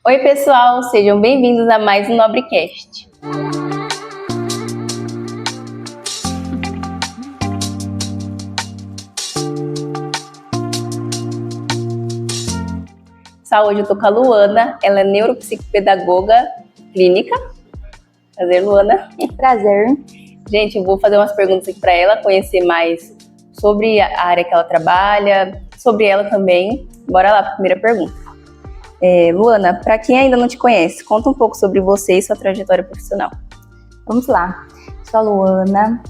Oi, pessoal, sejam bem-vindos a mais um Nobrecast. Hoje eu tô com a Luana, ela é neuropsicopedagoga clínica. Prazer, Luana. Prazer. Gente, eu vou fazer umas perguntas aqui para ela, conhecer mais sobre a área que ela trabalha, sobre ela também. Bora lá para a primeira pergunta. Luana, para quem ainda não te conhece, conta um pouco sobre você e sua trajetória profissional. Vamos lá. Sou a Luana,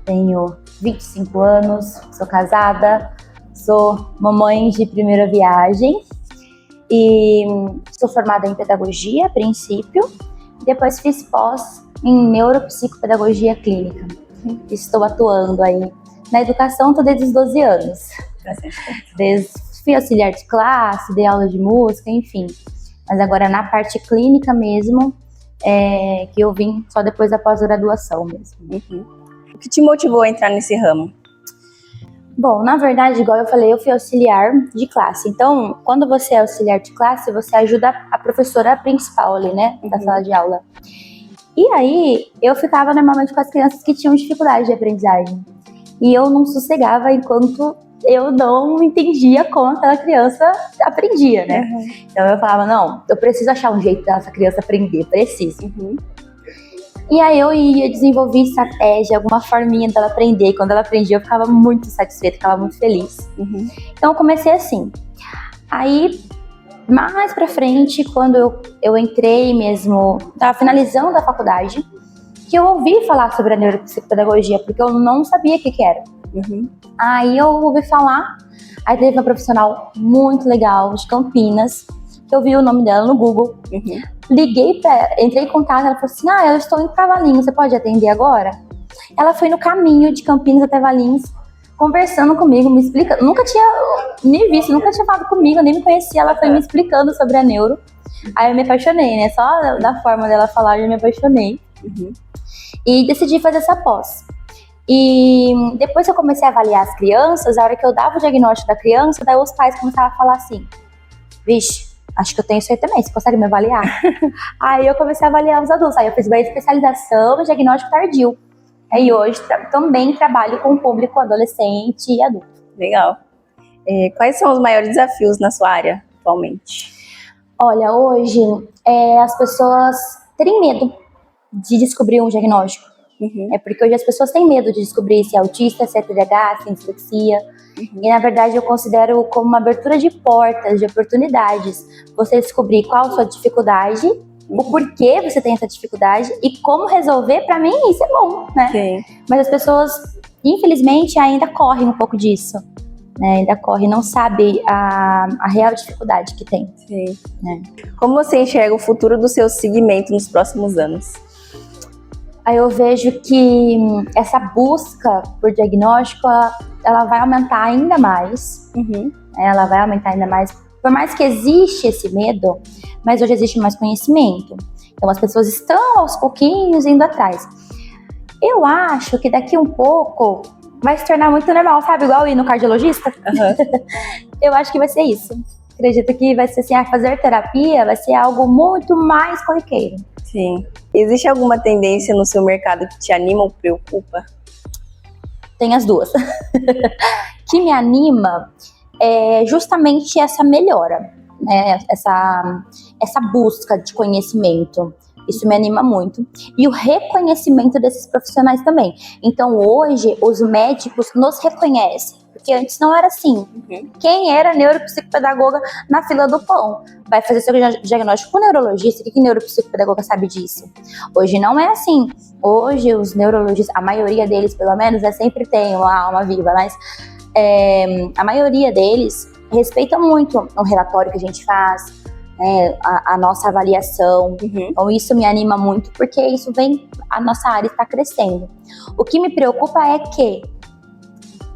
tenho 25 anos, sou casada, sou mamãe de primeira viagem e sou formada em pedagogia a princípio, depois fiz pós em neuropsicopedagogia clínica. Estou atuando aí na educação desde os 12 anos. Fui auxiliar de classe, dei aula de música, enfim. Mas agora na parte clínica mesmo, que eu vim só depois da pós-graduação mesmo. O que te motivou a entrar nesse ramo? Bom, na verdade, igual eu falei, eu fui auxiliar de classe. Então, quando você é auxiliar de classe, você ajuda a professora principal ali, né, da sala de aula. E aí, eu ficava normalmente com as crianças que tinham dificuldade de aprendizagem. E eu não sossegava enquanto eu não entendia como aquela criança aprendia, né? Então eu falava, não, eu preciso achar um jeito dessa criança aprender, preciso. E aí eu ia desenvolver estratégia, alguma forminha dela aprender. E quando ela aprendia, eu ficava muito satisfeita, ficava muito feliz. Então eu comecei assim. Aí, mais pra frente, quando eu entrei mesmo, tava finalizando a faculdade, que eu ouvi falar sobre a neuropsicopedagogia, porque eu não sabia o que era. Aí eu ouvi falar, aí teve uma profissional muito legal de Campinas, que eu vi o nome dela no Google, liguei pra ela, entrei em contato, ela falou assim, eu estou indo pra Valinhos, você pode atender agora? Ela foi no caminho de Campinas até Valinhos, conversando comigo, me explicando, nunca tinha me visto, nunca tinha falado comigo, nem me conhecia, ela foi me explicando sobre a neuro, aí eu me apaixonei, né, só da forma dela falar eu me apaixonei, e decidi fazer essa pós. E depois que eu comecei a avaliar as crianças, a hora que eu dava o diagnóstico da criança, daí os pais começavam a falar assim, vixe, acho que eu tenho isso aí também, você consegue me avaliar? Aí eu comecei a avaliar os adultos, aí eu fiz uma especialização em diagnóstico tardio. Aí hoje também trabalho com o público adolescente e adulto. Legal. Quais são os maiores desafios na sua área atualmente? Olha, hoje as pessoas terem medo de descobrir um diagnóstico. É porque hoje as pessoas têm medo de descobrir se é autista, se é TDAH, se é dislexia. E na verdade eu considero como uma abertura de portas, de oportunidades. Você descobrir qual a sua dificuldade, o porquê você tem essa dificuldade e como resolver, pra mim isso é bom, né? Sim. Mas as pessoas, infelizmente, ainda correm um pouco disso. Né? Ainda correm, não sabem a real dificuldade que tem. Sim. Né? Como você enxerga o futuro do seu segmento nos próximos anos? Aí eu vejo que essa busca por diagnóstico, ela vai aumentar ainda mais. Ela vai aumentar ainda mais. Por mais que existe esse medo, mas hoje existe mais conhecimento. Então as pessoas estão aos pouquinhos indo atrás. Eu acho que daqui um pouco vai se tornar muito normal, sabe? Igual ir no cardiologista. Eu acho que vai ser isso. Acredito que vai ser assim, fazer terapia vai ser algo muito mais corriqueiro. Sim. Existe alguma tendência no seu mercado que te anima ou preocupa? Tem as duas. Que me anima é justamente essa melhora, né? Essa busca de conhecimento. Isso me anima muito. E o reconhecimento desses profissionais também. Então hoje os médicos nos reconhecem. Porque antes não era assim. Quem era neuropsicopedagoga na fila do pão? Vai fazer seu diagnóstico com o neurologista. O que neuropsicopedagoga sabe disso? Hoje não é assim. Hoje os neurologistas, a maioria deles pelo menos, sempre tem uma alma viva, mas a maioria deles respeita muito o relatório que a gente faz, a nossa avaliação. Então isso me anima muito porque isso a nossa área está crescendo. O que me preocupa é que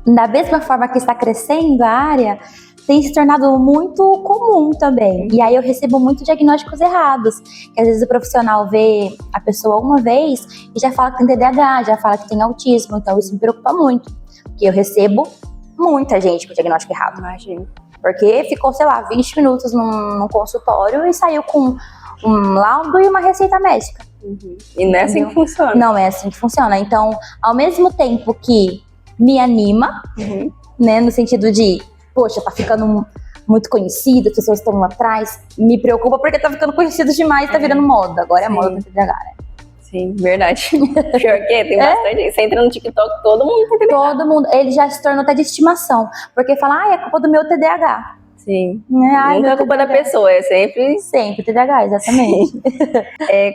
da mesma forma que está crescendo a área, tem se tornado muito comum também. E aí eu recebo muito diagnósticos errados. Que às vezes o profissional vê a pessoa uma vez e já fala que tem TDAH, já fala que tem autismo. Então isso me preocupa muito. Porque eu recebo muita gente com diagnóstico errado. Imagino. Porque ficou, sei lá, 20 minutos num consultório e saiu com um laudo e uma receita médica. E não é assim que funciona. Não é assim que funciona. Então, ao mesmo tempo que me anima, né, no sentido de, poxa, tá ficando muito conhecido, as pessoas estão lá atrás, me preocupa porque tá ficando conhecido demais, tá virando moda. Agora é moda do TDAH, né? Sim, verdade. Pior que tem bastante. Você entra no TikTok, todo mundo tem TDAH. Todo mundo, ele já se tornou até de estimação, porque fala, é culpa do meu TDAH. Sim. Ai, nunca é culpa da pessoa, é sempre... Sempre TDAH, exatamente.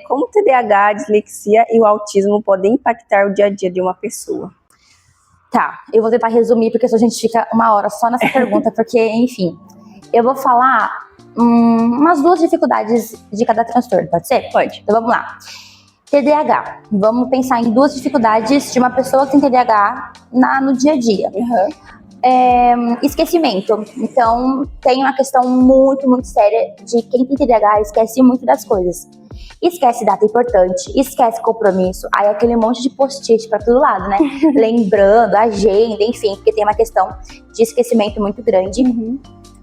Como o TDAH, a dislexia e o autismo podem impactar o dia a dia de uma pessoa? Tá, eu vou tentar resumir, porque se a gente fica uma hora só nessa pergunta, porque, enfim, eu vou falar umas 2 dificuldades de cada transtorno, pode ser? Pode. Então vamos lá. TDAH. Vamos pensar em 2 dificuldades de uma pessoa que tem TDAH no dia a dia. Esquecimento. Então, tem uma questão muito, muito séria de quem tem TDAH esquece muito das coisas. Esquece data importante, esquece compromisso, aí aquele monte de post-it pra todo lado, né? Lembrando, agenda, enfim, porque tem uma questão de esquecimento muito grande.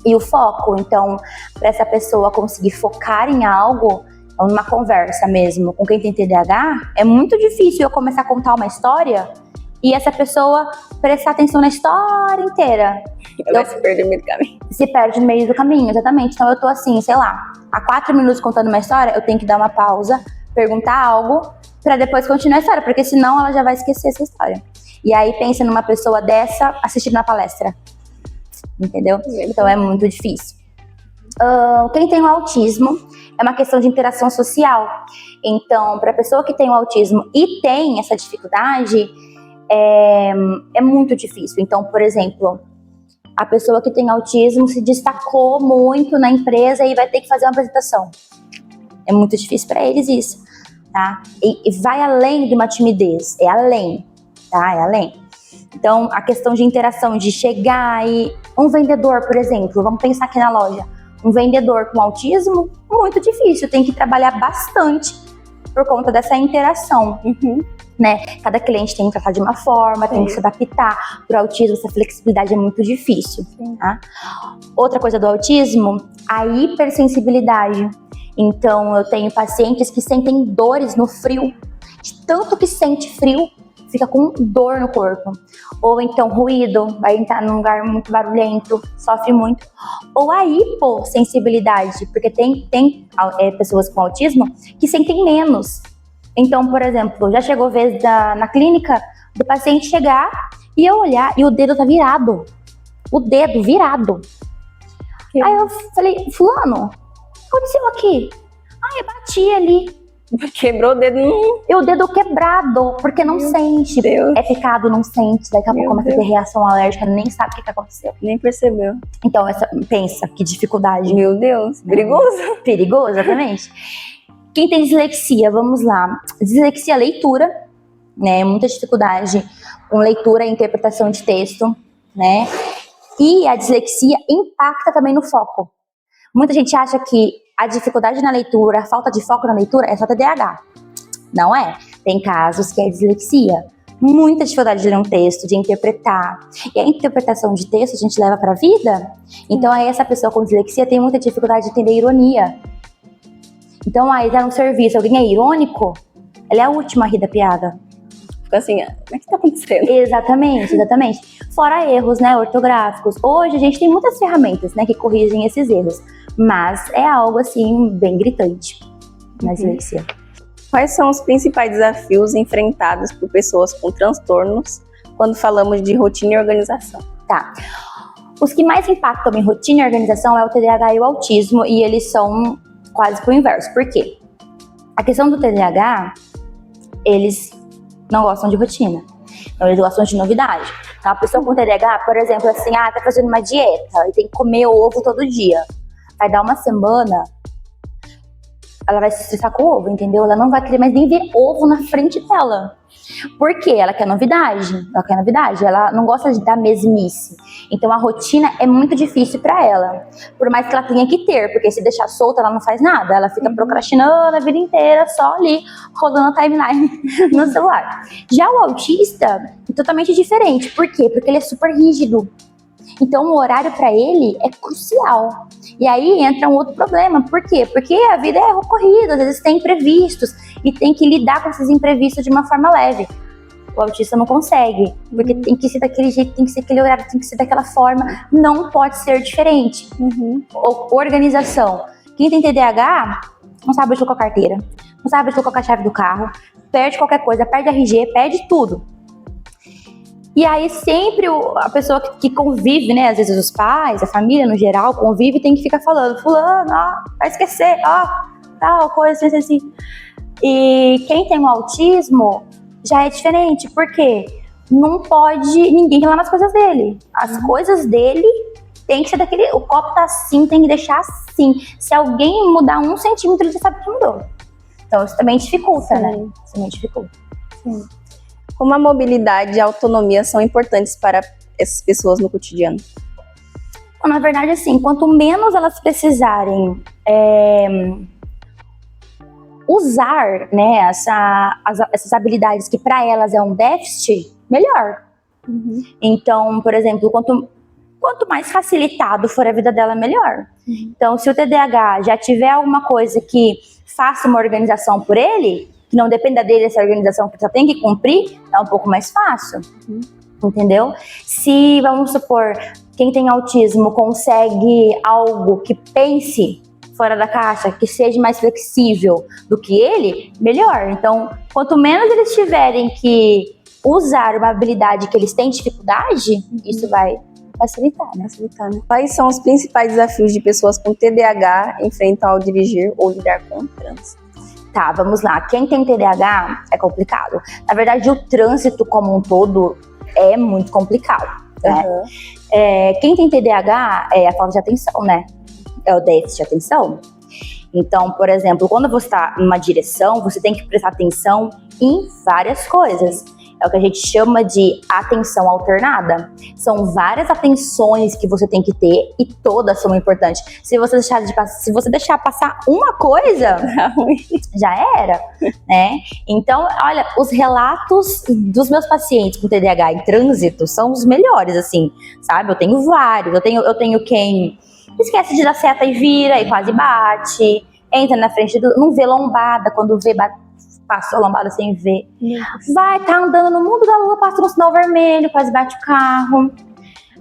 E o foco, então, para essa pessoa conseguir focar em algo, numa conversa mesmo, com quem tem TDAH, é muito difícil eu começar a contar uma história e essa pessoa prestar atenção na história inteira. Ela se perde no meio do caminho. Se perde no meio do caminho, exatamente. Então eu tô assim, sei lá, há 4 minutos contando uma história, eu tenho que dar uma pausa, perguntar algo, pra depois continuar a história, porque senão ela já vai esquecer essa história. E aí pensa numa pessoa dessa assistindo uma palestra. Entendeu? Então é muito difícil. Quem tem o autismo é uma questão de interação social. Então, para a pessoa que tem o autismo e tem essa dificuldade, é muito difícil. Então, por exemplo, a pessoa que tem autismo se destacou muito na empresa e vai ter que fazer uma apresentação. É muito difícil para eles isso, tá? E vai além de uma timidez, é além, tá? É além. Então, a questão de interação, de chegar e... Um vendedor, por exemplo, vamos pensar aqui na loja. Um vendedor com autismo, muito difícil, tem que trabalhar bastante por conta dessa interação, né? Cada cliente tem que tratar de uma forma, tem que se adaptar. Para o autismo, essa flexibilidade é muito difícil, tá? Outra coisa do autismo, a hipersensibilidade. Então, eu tenho pacientes que sentem dores no frio, de tanto que sente frio, fica com dor no corpo. Ou então ruído, vai entrar num lugar muito barulhento, sofre muito. Ou a hipossensibilidade, porque tem pessoas com autismo que sentem menos. Então, por exemplo, já chegou vez na clínica do paciente chegar e eu olhar e o dedo tá virado. O dedo virado. Aí eu falei, fulano, o que aconteceu aqui? Eu bati ali. Quebrou o dedo. E o dedo quebrado, porque não sente. Deus. É picado, não sente. Daqui a pouco começa a ter reação alérgica, nem sabe o que aconteceu. Nem percebeu. Então, pensa, que dificuldade. Meu Deus, perigoso. Perigoso, exatamente. Quem tem dislexia, vamos lá. Dislexia, leitura, né? Muita dificuldade com leitura e interpretação de texto, né? E a dislexia impacta também no foco. Muita gente acha que a dificuldade na leitura, a falta de foco na leitura é só TDAH. Não é. Tem casos que é dislexia. Muita dificuldade de ler um texto, de interpretar. E a interpretação de texto a gente leva para a vida. Então aí essa pessoa com dislexia tem muita dificuldade de entender ironia. Então aí tá no serviço, alguém é irônico, ela é a última a rir da piada. Fica assim, o que tá acontecendo? Exatamente, exatamente. Fora erros, né, ortográficos. Hoje a gente tem muitas ferramentas, né, que corrigem esses erros. Mas é algo, assim, bem gritante na dislexia. Quais são os principais desafios enfrentados por pessoas com transtornos quando falamos de rotina e organização? Tá. Os que mais impactam em rotina e organização é o TDAH e o autismo, e eles são quase pro inverso. Por quê? A questão do TDAH, eles não gostam de rotina. Então, eles gostam de novidade. Então, a pessoa com TDAH, por exemplo, assim, tá fazendo uma dieta e tem que comer ovo todo dia. Vai dar uma semana, ela vai se estressar com o ovo, entendeu? Ela não vai querer mais nem ver ovo na frente dela. Por quê? Ela quer novidade. Ela não gosta da mesmice. Então a rotina é muito difícil pra ela. Por mais que ela tenha que ter, porque se deixar solta, ela não faz nada. Ela fica procrastinando a vida inteira, só ali, rodando a timeline no celular. Já o autista é totalmente diferente. Por quê? Porque ele é super rígido. Então o horário para ele é crucial. E aí entra um outro problema. Por quê? Porque a vida é corrida, às vezes tem imprevistos e tem que lidar com esses imprevistos de uma forma leve. O autista não consegue, porque tem que ser daquele jeito, tem que ser aquele horário, tem que ser daquela forma, não pode ser diferente. Organização. Quem tem TDAH não sabe onde colocar a carteira, não sabe onde colocar a chave do carro, perde qualquer coisa, perde RG, perde tudo. E aí sempre a pessoa que convive, né, às vezes os pais, a família no geral, convive e tem que ficar falando, fulano, vai esquecer, tal coisa, assim. E quem tem um autismo já é diferente, porque não pode ninguém ir lá nas coisas dele. As coisas dele tem que ser daquele, o copo tá assim, tem que deixar assim. Se alguém mudar 1 centímetro, ele já sabe que mudou. Então isso também dificulta, né? Isso também dificulta. Sim. Como a mobilidade e a autonomia são importantes para essas pessoas no cotidiano? Na verdade, assim, quanto menos elas precisarem usar, né, essas habilidades que para elas é um déficit, melhor. Então, por exemplo, quanto mais facilitado for a vida dela, melhor. Então, se o TDAH já tiver alguma coisa que faça uma organização por ele, que não dependa dele essa organização que só tem que cumprir, é um pouco mais fácil. Entendeu? Se, vamos supor, quem tem autismo consegue algo que pense fora da caixa, que seja mais flexível do que ele, melhor. Então, quanto menos eles tiverem que usar uma habilidade que eles têm dificuldade, isso vai facilitar, né? Quais são os principais desafios de pessoas com TDAH enfrentam ao dirigir ou lidar com o trânsito? Tá, vamos lá. Quem tem TDAH é complicado. Na verdade, o trânsito como um todo é muito complicado, né? Quem tem TDAH é a falta de atenção, né? É o déficit de atenção. Então, por exemplo, quando você está em uma direção, você tem que prestar atenção em várias coisas. É o que a gente chama de atenção alternada. São várias atenções que você tem que ter e todas são importantes. Se você deixar passar uma coisa, já era, né? Então, olha, os relatos dos meus pacientes com TDAH em trânsito são os melhores, assim, sabe? Eu tenho vários. Eu tenho quem esquece de dar seta e vira e quase bate, entra na frente não vê lombada, quando vê passa a lombada sem ver. Vai, tá andando no mundo da lua, passa no sinal vermelho, quase bate o carro.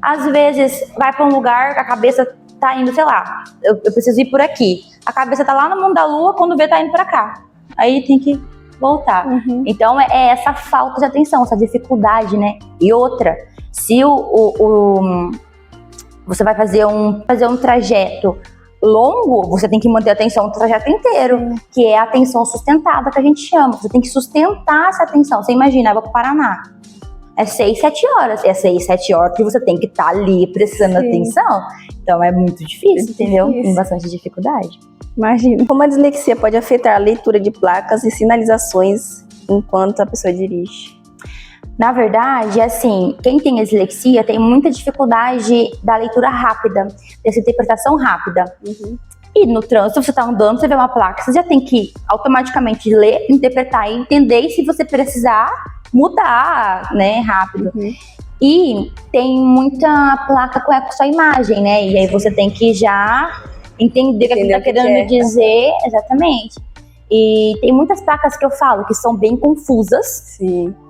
Às vezes vai pra um lugar, a cabeça tá indo, sei lá, eu preciso ir por aqui. A cabeça tá lá no mundo da lua, quando vê tá indo pra cá. Aí tem que voltar. Então é essa falta de atenção, essa dificuldade, né? E outra, se você vai fazer um trajeto longo, você tem que manter a atenção o trajeto inteiro, que é a atenção sustentada que a gente chama. Você tem que sustentar essa atenção. Você imagina, eu vou pro Paraná. É 6, 7 horas. É 6, 7 horas que você tem que estar ali prestando atenção. Então é muito difícil, entendeu? Tem bastante dificuldade. Imagina. Como a dislexia pode afetar a leitura de placas e sinalizações enquanto a pessoa dirige? Na verdade, assim, quem tem dislexia tem muita dificuldade da leitura rápida, dessa interpretação rápida. E no trânsito, você tá andando, você vê uma placa, você já tem que automaticamente ler, interpretar e entender, e se você precisar, mudar, né, rápido. E tem muita placa com sua imagem, né, e aí você tem que já entender o que ele tá querendo dizer, exatamente. E tem muitas placas que eu falo que são bem confusas.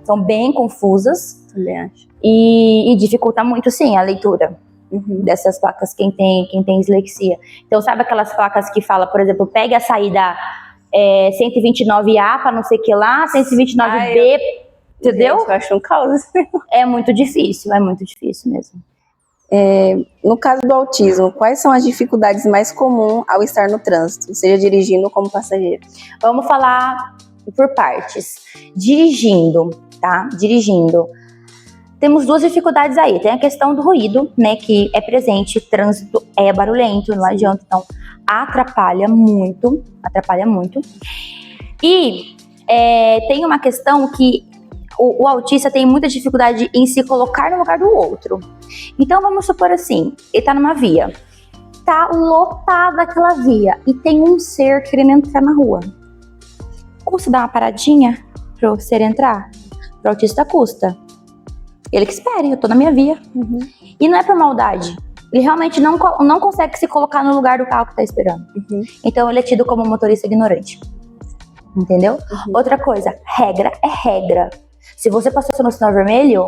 São bem confusas. Também acho. E dificulta muito, sim, a leitura dessas placas, quem tem dislexia. Então, sabe aquelas placas que fala, por exemplo, pegue a saída 129A para não sei o que lá, 129B, entendeu? Gente, eu acho um caos. É muito difícil mesmo. No caso do autismo, quais são as dificuldades mais comuns ao estar no trânsito, seja dirigindo ou como passageiro? Vamos falar por partes. Dirigindo, tá? Dirigindo. Temos 2 dificuldades aí. Tem a questão do ruído, né? Que é presente, trânsito é barulhento, não adianta. Então, atrapalha muito. E tem uma questão que o autista tem muita dificuldade em se colocar no lugar do outro. Então, vamos supor assim, ele tá numa via, tá lotada aquela via e tem um ser querendo entrar na rua. Custa dar uma paradinha pro ser entrar? Pro autista custa. Ele que espere, eu tô na minha via. E não é por maldade. Ele realmente não consegue se colocar no lugar do carro que tá esperando. Então ele é tido como motorista ignorante. Entendeu? Outra coisa, regra é regra. Se você passou no sinal vermelho,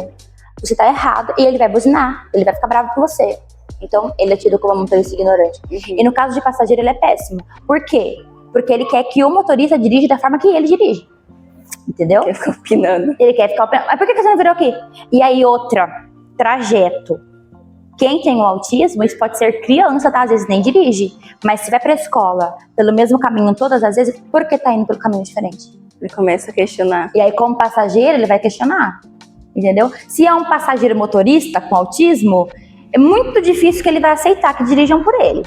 você tá errado e ele vai buzinar. Ele vai ficar bravo com você. Então ele é tido como motorista ignorante. E no caso de passageiro, ele é péssimo. Por quê? Porque ele quer que o motorista dirija da forma que ele dirige. Entendeu? Quer ficar opinando. Ele quer ficar opinando. Mas por que você não virou aqui? E aí outra, trajeto. Quem tem o autismo, isso pode ser criança, tá? Às vezes nem dirige. Mas se vai pra escola pelo mesmo caminho todas as vezes, por que tá indo pelo caminho diferente? Ele começa a questionar. E aí, como passageiro, ele vai questionar. Entendeu? Se é um passageiro motorista com autismo, é muito difícil que ele vai aceitar que dirijam por ele.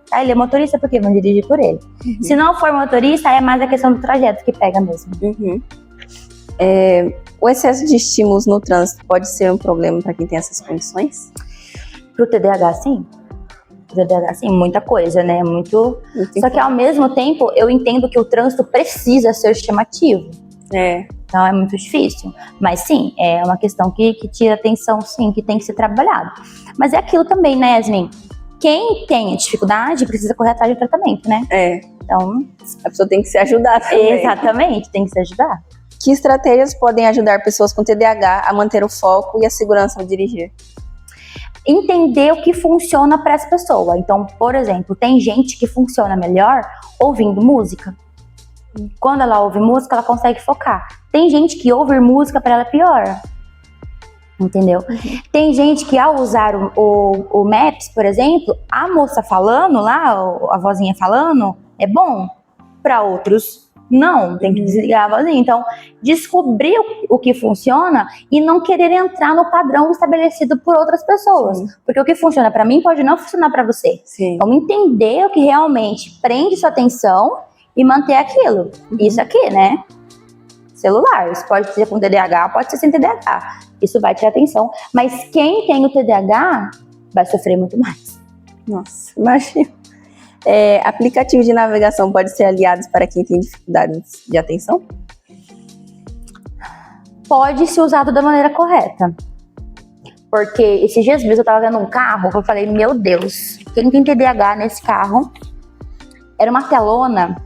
Tá? Ele é motorista porque vão dirigir por ele. Se não for motorista, é mais a questão do trajeto que pega mesmo. O excesso de estímulos no trânsito pode ser um problema para quem tem essas condições? Pro TDAH, sim. Pro TDAH, sim, muita coisa, né? Só que ao mesmo tempo, eu entendo que o trânsito precisa ser chamativo. Então é muito difícil. Mas sim, é uma questão que tira atenção, sim, que tem que ser trabalhado. Mas é aquilo também, né, Yasmin? Quem tem dificuldade precisa correr atrás de tratamento, né? Então, a pessoa tem que se ajudar também. Exatamente, tem que se ajudar. Que estratégias podem ajudar pessoas com TDAH a manter o foco e a segurança ao dirigir? Entender o que funciona para essa pessoa. Então, por exemplo, tem gente que funciona melhor ouvindo música. Quando ela ouve música, ela consegue focar. Tem gente que ouvir música para ela é pior. Entendeu? Tem gente que ao usar o Maps, por exemplo, a moça falando lá, a vozinha falando, é bom. Para outros, não. Tem que desligar a vozinha. Então, descobrir o que funciona e não querer entrar no padrão estabelecido por outras pessoas. Porque o que funciona para mim pode não funcionar para você. Então, entender o que realmente prende sua atenção e manter aquilo. Isso aqui, né? Celular. Isso pode ser com TDAH, pode ser sem TDAH. Isso vai ter atenção. Mas quem tem o TDAH vai sofrer muito mais. Nossa, imagina. Aplicativos de navegação podem ser aliados para quem tem dificuldades de atenção? Pode ser usado da maneira correta. Porque esses dias mesmo eu tava vendo um carro que eu falei, meu Deus, quem tem TDAH nesse carro? Era uma telona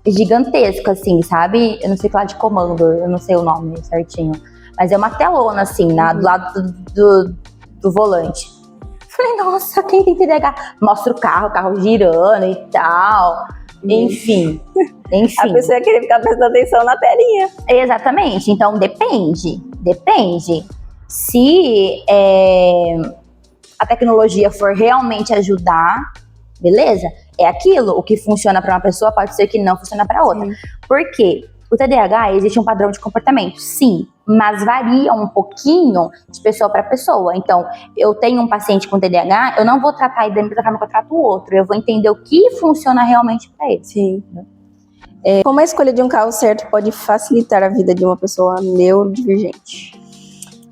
gigantesca, assim, sabe? Eu não sei que lá de comando, eu não sei o nome certinho. Mas é uma telona, assim, do lado do volante. Falei, nossa, quem tem TDAH? Mostra o carro girando e tal. Enfim. A pessoa ia querer ficar prestando atenção na telinha. Exatamente. Então, depende. Se a tecnologia for realmente ajudar, beleza? É aquilo. O que funciona para uma pessoa pode ser que não funcione para outra. Por quê? O TDAH, existe um padrão de comportamento, sim, mas varia um pouquinho de pessoa para pessoa. Então, eu tenho um paciente com TDAH, eu não vou tratar ele da mesma forma que eu trato o outro, eu vou entender o que funciona realmente para ele. Sim. Como a escolha de um carro certo pode facilitar a vida de uma pessoa neurodivergente?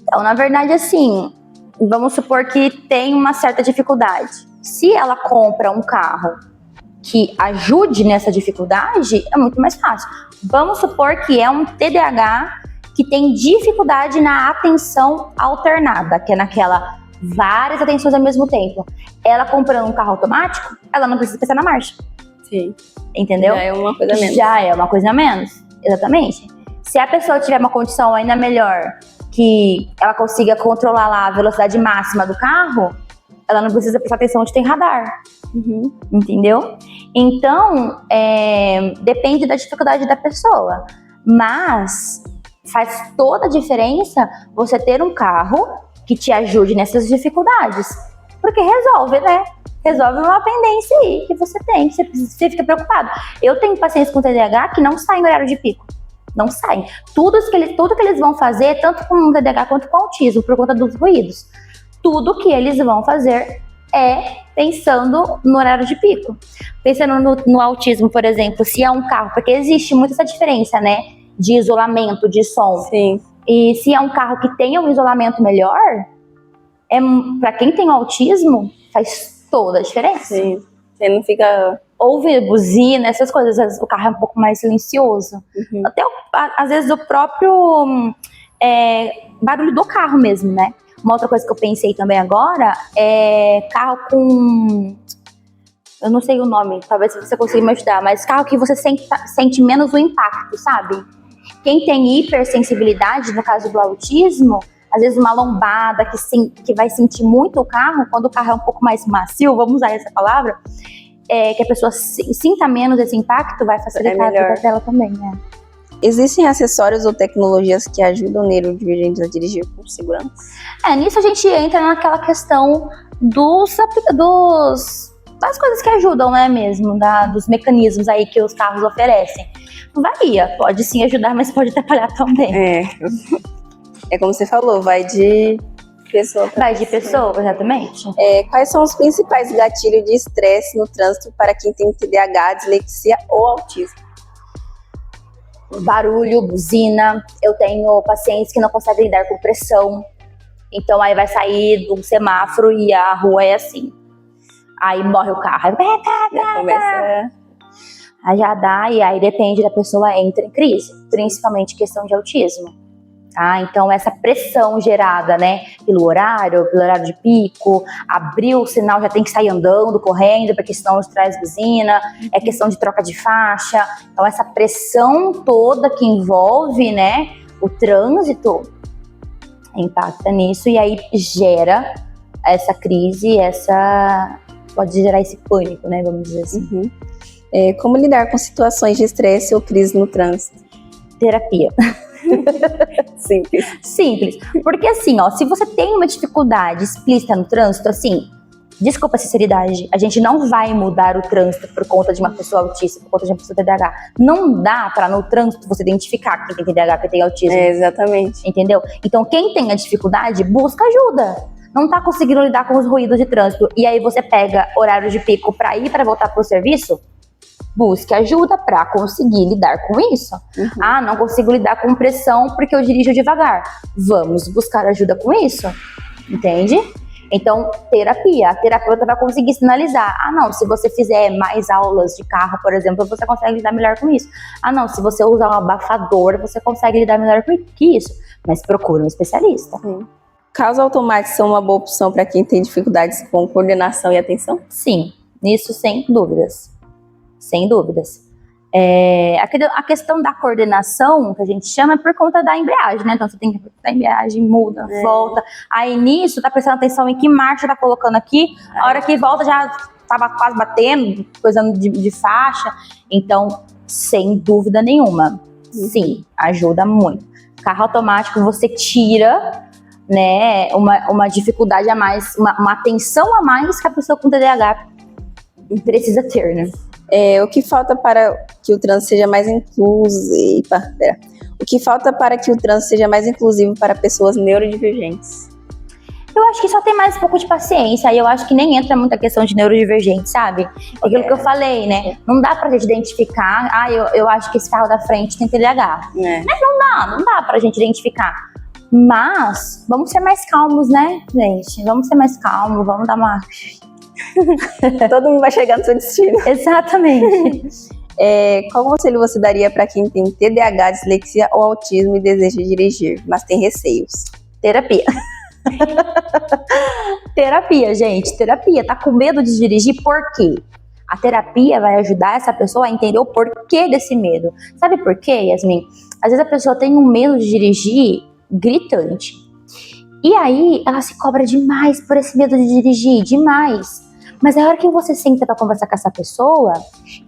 Então, na verdade, assim, vamos supor que tem uma certa dificuldade. Se ela compra um carro que ajude nessa dificuldade, é muito mais fácil. Vamos supor que é um TDAH que tem dificuldade na atenção alternada, que é naquela várias atenções ao mesmo tempo. Ela comprando um carro automático, ela não precisa pensar na marcha. Sim. Entendeu? Já é uma coisa a menos. Já é uma coisa a menos, exatamente. Se a pessoa tiver uma condição ainda melhor, que ela consiga controlar lá a velocidade máxima do carro, ela não precisa prestar atenção onde tem radar. Entendeu? Então, depende da dificuldade da pessoa. Mas faz toda a diferença você ter um carro que te ajude nessas dificuldades. Porque resolve, né? Resolve uma pendência aí que você tem, que você fica preocupado. Eu tenho pacientes com TDAH que não saem no horário de pico. Não saem. Tudo que eles vão fazer, tanto com o TDAH quanto com o autismo, por conta dos ruídos, tudo que eles vão fazer é pensando no horário de pico. Pensando no autismo, por exemplo, se é um carro, porque existe muito essa diferença, né? De isolamento, de som. Sim. E se é um carro que tenha um isolamento melhor, para quem tem autismo, faz toda a diferença. Sim. Você não fica... Ouvir buzina, essas coisas, às vezes o carro é um pouco mais silencioso. Até, às vezes, o próprio barulho do carro mesmo, né? Uma outra coisa que eu pensei também agora é carro com... Eu não sei o nome, talvez você consiga me ajudar, mas carro que você sente menos o impacto, sabe? Quem tem hipersensibilidade, no caso do autismo, às vezes uma lombada que vai sentir muito o carro, quando o carro é um pouco mais macio, vamos usar essa palavra, que a pessoa sinta menos esse impacto, vai facilitar a vida dela também, né? Existem acessórios ou tecnologias que ajudam neurodivergentes a dirigir com segurança? Nisso a gente entra naquela questão das coisas que ajudam, né, mesmo, dos mecanismos aí que os carros oferecem. Varia, pode sim ajudar, mas pode atrapalhar também. É como você falou, vai de pessoa para pessoa, exatamente. Quais são os principais gatilhos de estresse no trânsito para quem tem TDAH, dislexia ou autismo? Barulho, buzina. Eu tenho pacientes que não conseguem lidar com pressão. Então aí vai sair do semáforo e a rua é assim. Aí morre o carro. Aí já dá, e aí depende da pessoa, entra em crise. Principalmente questão de autismo. Tá? Então essa pressão gerada, né, pelo horário de pico, abriu o sinal, já tem que sair andando, correndo, porque senão traz buzina, é questão de troca de faixa. Então essa pressão toda que envolve, né, o trânsito, impacta nisso e aí gera essa crise, pode gerar esse pânico, né, vamos dizer assim. Como lidar com situações de estresse ou crise no trânsito? Terapia. Simples. Porque assim, ó, se você tem uma dificuldade explícita no trânsito, assim, desculpa a sinceridade, a gente não vai mudar o trânsito por conta de uma pessoa autista, por conta de uma pessoa TDAH. Não dá pra no trânsito você identificar quem tem TDAH, quem tem autismo. Exatamente. Entendeu? Então quem tem a dificuldade, busca ajuda. Não tá conseguindo lidar com os ruídos de trânsito e aí você pega horário de pico pra ir pra voltar pro serviço, busque ajuda para conseguir lidar com isso. Não consigo lidar com pressão porque eu dirijo devagar. Vamos buscar ajuda com isso, entende? Então, terapia. A terapeuta vai conseguir sinalizar. Não, se você fizer mais aulas de carro, por exemplo, você consegue lidar melhor com isso. Não, se você usar um abafador, você consegue lidar melhor com isso. Mas procura um especialista. Carros automáticos são uma boa opção para quem tem dificuldades com coordenação e atenção? Sim, nisso sem dúvidas. Sem dúvidas. A questão da coordenação, que a gente chama, é por conta da embreagem, né? Então você tem que a embreagem, muda, volta. Aí nisso, tá prestando atenção em que marcha tá colocando aqui. A hora que volta já tava quase batendo, coisando de faixa. Então, sem dúvida nenhuma, sim, ajuda muito. Carro automático, você tira, né, uma dificuldade a mais, uma atenção a mais que a pessoa com TDAH precisa ter, né? O que falta para que o trânsito seja mais inclusivo? O que falta para que o trânsito seja mais inclusivo para pessoas neurodivergentes? Eu acho que só tem mais um pouco de paciência. Aí eu acho que nem entra muita questão de neurodivergente, sabe? Aquilo que eu falei, né? Não dá pra gente identificar. Eu acho que esse carro da frente tem TDAH. Mas não dá pra gente identificar. Mas vamos ser mais calmos, né, gente? Vamos ser mais calmos, vamos dar uma... Todo mundo vai chegar no seu destino. Exatamente. Qual conselho você daria para quem tem TDAH, dislexia ou autismo e deseja dirigir, mas tem receios? Terapia. Terapia, gente. Terapia. Tá com medo de dirigir? Por quê? A terapia vai ajudar essa pessoa a entender o porquê desse medo. Sabe por quê, Yasmin? Às vezes a pessoa tem um medo de dirigir gritante. E aí ela se cobra demais por esse medo de dirigir, demais. Mas a hora que você senta pra conversar com essa pessoa,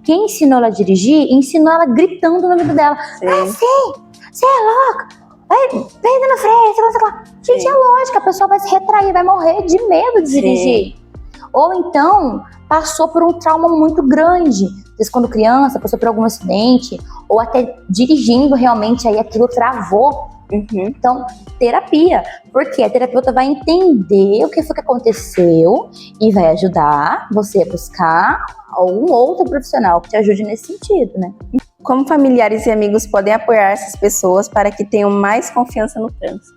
quem ensinou ela a dirigir, ensinou ela gritando no ouvido dela. Você é louca, vai na frente, sei lá. Gente, é lógico, a pessoa vai se retrair, vai morrer de medo de dirigir. Ou então, passou por um trauma muito grande. Às vezes quando criança, passou por algum acidente, ou até dirigindo realmente, aí aquilo travou. Então, terapia, porque a terapeuta vai entender o que foi que aconteceu e vai ajudar você a buscar algum outro profissional que te ajude nesse sentido, né? Como familiares e amigos podem apoiar essas pessoas para que tenham mais confiança no trânsito?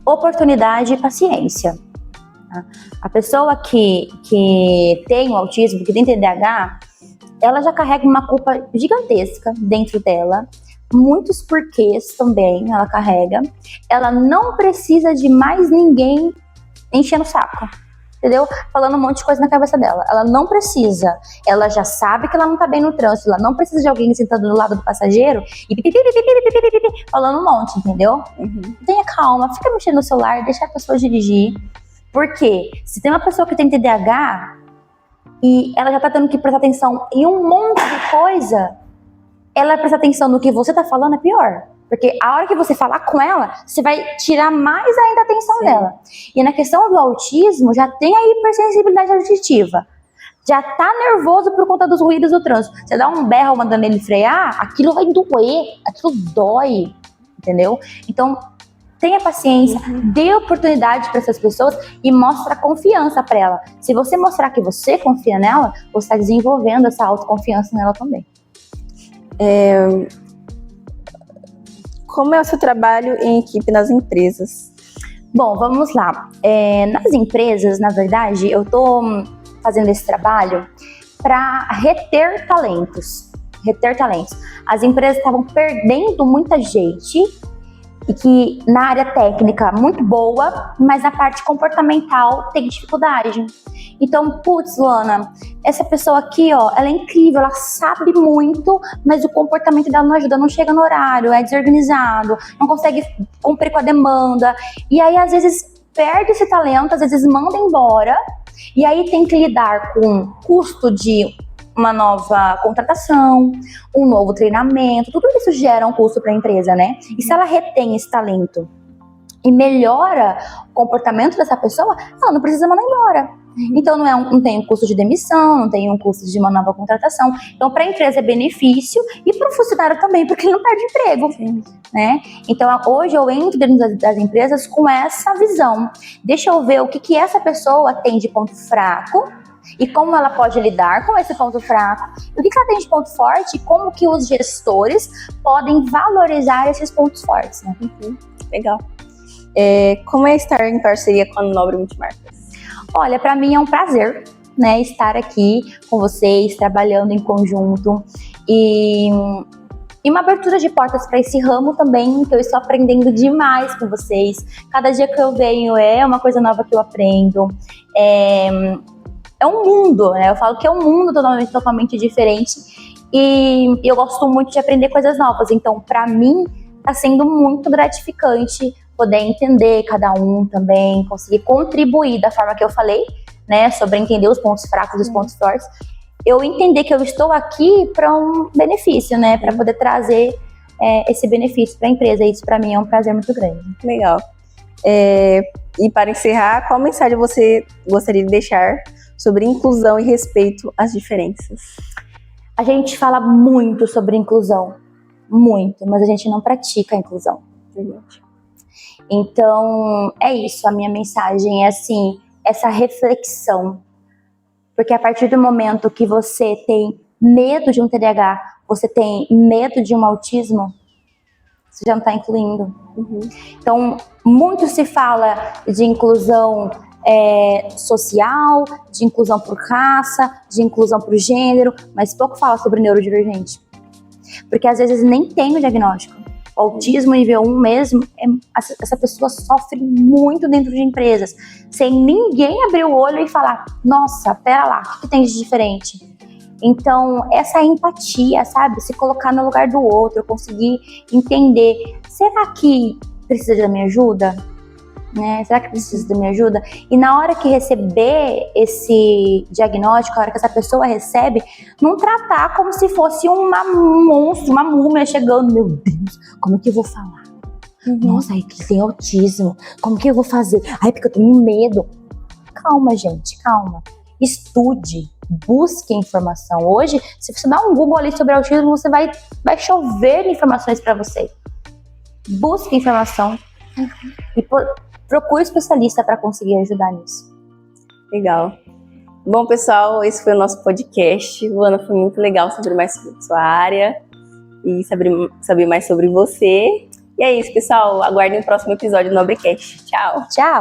Oportunidade e paciência. A pessoa que tem o autismo, que tem TDAH, ela já carrega uma culpa gigantesca dentro dela. muitos porquês também, ela carrega. Ela não precisa de mais ninguém enchendo o saco, entendeu? Falando um monte de coisa na cabeça dela. Ela não precisa. Ela já sabe que ela não tá bem no trânsito. Ela não precisa de alguém sentando do lado do passageiro e falando um monte, entendeu? Tenha calma, fica mexendo no celular, deixa a pessoa dirigir. Porque se tem uma pessoa que tem TDAH e ela já tá tendo que prestar atenção em um monte de coisa, ela prestar atenção no que você tá falando é pior. Porque a hora que você falar com ela, você vai tirar mais ainda a atenção dela. E na questão do autismo, já tem a hipersensibilidade auditiva. Já tá nervoso por conta dos ruídos do trânsito. Você dá um berro mandando ele frear, aquilo vai doer, aquilo dói, entendeu? Então, tenha paciência, dê oportunidade para essas pessoas e mostra confiança para ela. Se você mostrar que você confia nela, você está desenvolvendo essa autoconfiança nela também. Como é o seu trabalho em equipe nas empresas? Bom, vamos lá. Nas empresas, na verdade, eu tô fazendo esse trabalho para reter talentos. As empresas estavam perdendo muita gente e que na área técnica muito boa, mas na parte comportamental tem dificuldade. Então, putz, Luana, essa pessoa aqui, ó, ela é incrível, ela sabe muito, mas o comportamento dela não ajuda, não chega no horário, é desorganizado, não consegue cumprir com a demanda. E aí, às vezes, perde esse talento, às vezes manda embora, e aí tem que lidar com custo de uma nova contratação, um novo treinamento, tudo isso gera um custo para a empresa, né? E se ela retém esse talento e melhora o comportamento dessa pessoa, ela não precisa mandar embora. Então não tem um custo de demissão, não tem um custo de uma nova contratação. Então para a empresa é benefício e para o funcionário também, porque ele não perde emprego, né? Então hoje eu entro dentro das empresas com essa visão. Deixa eu ver o que essa pessoa tem de ponto fraco e como ela pode lidar com esse ponto fraco, o que ela tem de ponto forte e como que os gestores podem valorizar esses pontos fortes, né? Legal. Como é estar em parceria com a Nobre Multimarcas? Olha, para mim é um prazer, né, estar aqui com vocês, trabalhando em conjunto e uma abertura de portas para esse ramo também, que eu estou aprendendo demais com vocês. Cada dia que eu venho é uma coisa nova que eu aprendo. É um mundo, né? Eu falo que é um mundo totalmente diferente e eu gosto muito de aprender coisas novas. Então, para mim, está sendo muito gratificante poder entender cada um também, conseguir contribuir da forma que eu falei, né? Sobre entender os pontos fracos e os pontos fortes. Eu entender que eu estou aqui para um benefício, né? Para poder trazer esse benefício para a empresa. Isso, para mim, é um prazer muito grande. Legal. E para encerrar, qual mensagem você gostaria de deixar sobre inclusão e respeito às diferenças? A gente fala muito sobre inclusão, muito, mas a gente não pratica a inclusão. Então, é isso, a minha mensagem é assim, essa reflexão. Porque a partir do momento que você tem medo de um TDAH, você tem medo de um autismo, você já não está incluindo. Então, muito se fala de inclusão social, de inclusão por raça, de inclusão por gênero, mas pouco fala sobre neurodivergente. Porque às vezes nem tem o diagnóstico. O autismo nível 1 mesmo, essa pessoa sofre muito dentro de empresas, sem ninguém abrir o olho e falar, nossa, pera lá, o que tem de diferente? Então, essa empatia, sabe? Se colocar no lugar do outro, conseguir entender, será que precisa da minha ajuda? Né? Será que precisa da minha ajuda? E na hora que receber esse diagnóstico, a hora que essa pessoa recebe, não tratar como se fosse um monstro, uma múmia chegando. Meu Deus, como que eu vou falar? Nossa, aí que tem autismo, como que eu vou fazer? Ai, porque eu tenho medo. Calma, gente, calma. Estude, busque informação. Hoje, se você dá um Google ali sobre autismo, você vai chover informações para você. Busque informação e procure um especialista para conseguir ajudar nisso. Legal. Bom, pessoal, esse foi o nosso podcast. Luana, foi muito legal saber mais sobre a sua área e saber mais sobre você. E é isso, pessoal. Aguardem o próximo episódio do Nobrecast. Tchau. Tchau.